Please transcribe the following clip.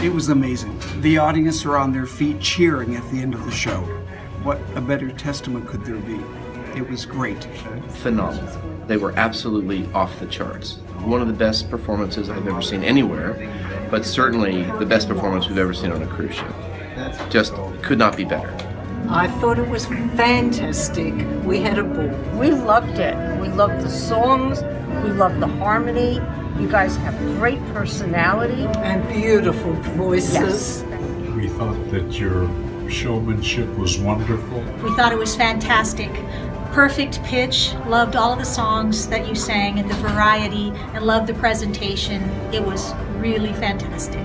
It was amazing. The audience were on their feet cheering at the end of the show. What a better testament could there be? It was great. Phenomenal. They were absolutely off the charts. One of the best performances I've ever seen anywhere, but certainly the best performance we've ever seen on a cruise ship. Just could not be better. I thought it was fantastic. We had a ball. We loved it. We loved the songs. We loved the harmony. You guys have great personality. And beautiful voices. Yes. We thought that your showmanship was wonderful. We thought it was fantastic. Perfect pitch. Loved all of the songs that you sang and the variety, and loved the presentation. It was really fantastic.